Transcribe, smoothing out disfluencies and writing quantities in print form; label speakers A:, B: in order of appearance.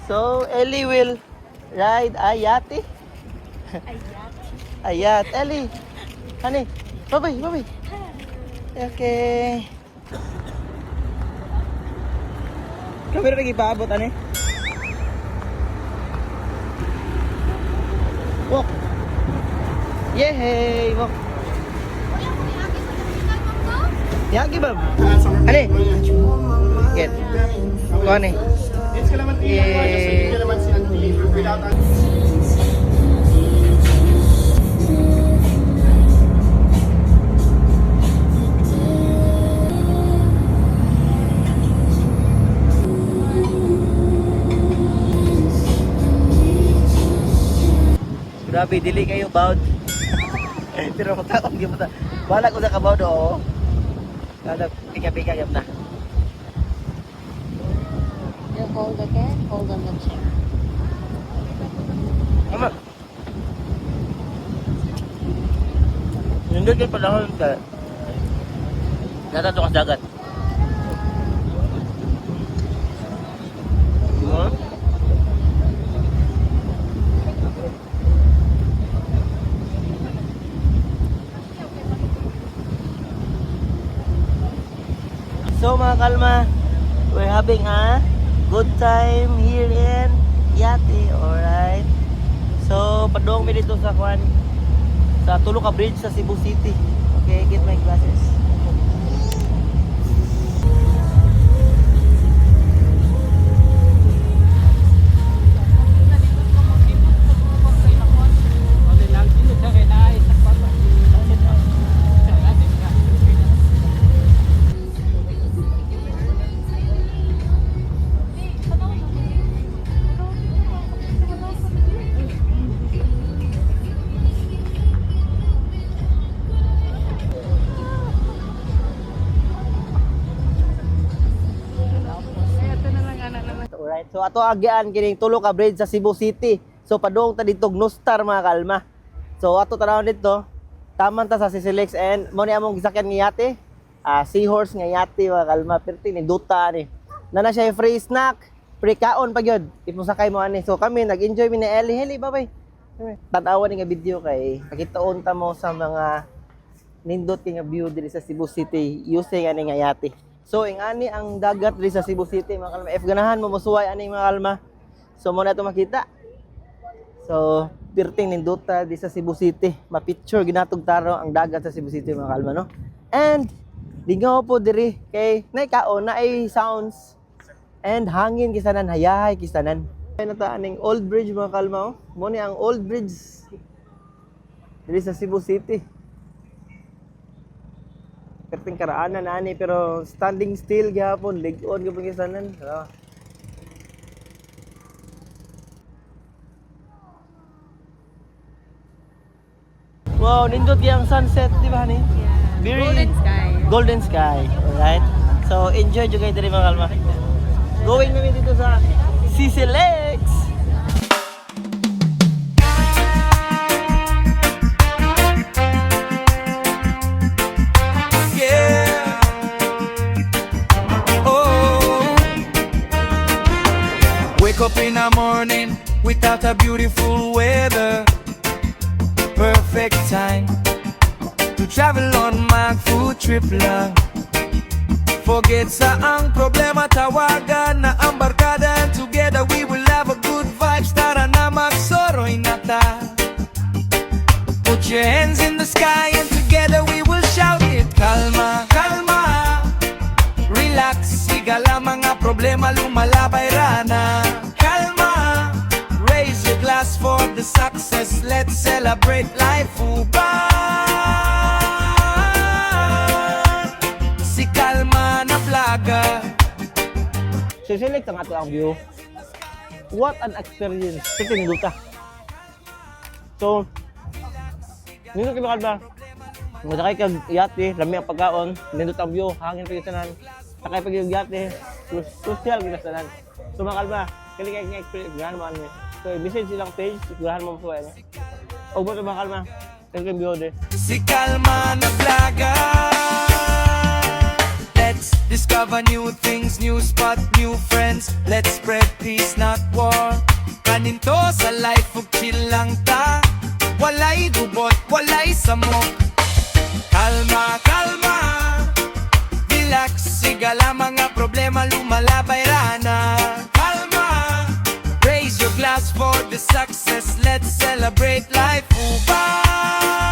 A: So, Ellie will ride Ayati. Ayat. Ellie. Honey. Bye-bye, bye-bye. Okay. Kamera lagi paabot, ani? Walk. Yehey! Walk. Yagi, bab. Ani? Get. Kuha ni. Yay! Grabe, dili kayo bawd. Pero mataong di mo ta. Bala ko sa kabawd oo. Kada pika-pika yap na.
B: You hold again, hold on the chair.
A: Ama. Nindot yung panahon ka. Natato ka sa dagat. Diba? So mga kalma, we're having a good time here in Yati, alright? So, padong mi dito sa Kwan, sa Tulo Ka Bridge sa Cebu City. Okay, get my glasses. Alright, so ato agian kining Tulo Ka Bridge sa Cebu City. So padung ta dito Gnustar mga kalma. So ato tanawon dito, taman ta sa Sisilex and mo ni among gisakyan nga yate. Seahorse nga yate mga kalma, perti ni duta ni. Nana siya yung free snack, free kaon pa gyud. If mo sakay mo ani. So kami nag-enjoy mi ni Ellie. Ellie, bye-bye. Tanawan ni nga video kay pakitaon ta mo sa mga nindot nga view diri sa Cebu City using ani nga yate. So, ingani ang dagat diri sa Cebu City, mga kalma. If ganahan mo musuway aning mga kalma. So, mo na ito makita. So, pirting ninduta di sa Cebu City. Ma-picture ginatog taro ang dagat sa Cebu City, mga kalma, no? And, lingaw po diri kay naikaon na ay sounds and hangin kisanan, hayahay kisanan. Ay nata aning old bridge, mga kalma, oh. Mo ni ang old bridge diri sa Cebu City. Perting karaanan ani pero standing still gyapon, lig-on gyapon kisanan. Wow, nindot yang sunset, di ba ni?
B: Yeah.
A: Very
B: Golden sky.
A: Golden sky, alright? So, enjoy jud kayo diri mga kalma. Going kami dito sa Sisilex.
C: Wake up in the morning without a beautiful weather. Perfect time to travel on my food trip lang. Forget sa ang problema, tawagan na ang barkada, and together we will have a good vibes. Tara na magsoroy na ta. Put your hands in the sky and together we will shout it. Kalma, kalma, relax, sigala mga problema, lumalabay rana. Kalma, raise your glass for the success, let's celebrate life, uban. Si Kalma na plaga.
A: Sisilex ang ato ang view. What an experience. Perting duta. So, nindot kayo kalma. Masakay kag yate, lami ang pagkaon, nindot ang view, hangin pa kisanan. Sakay pag yung yate, social kisanan. So mga kalma, kali kayo nga experience, ganahan mo ano. So message silang page, ganahan mo po ano. O ba ito mga kalma, kali kayo view de.
C: Si Kalma na plaga. Let's Discover new things, new spot, new friends. Let's spread peace, not war. Kaninto sa life ug chill lang ta. Walay gubot, walay samok. Kalma, kalma. Relax, sigala mga problema lumalabay rana. Kalma. Raise your glass for the success. Let's celebrate life. Ubay.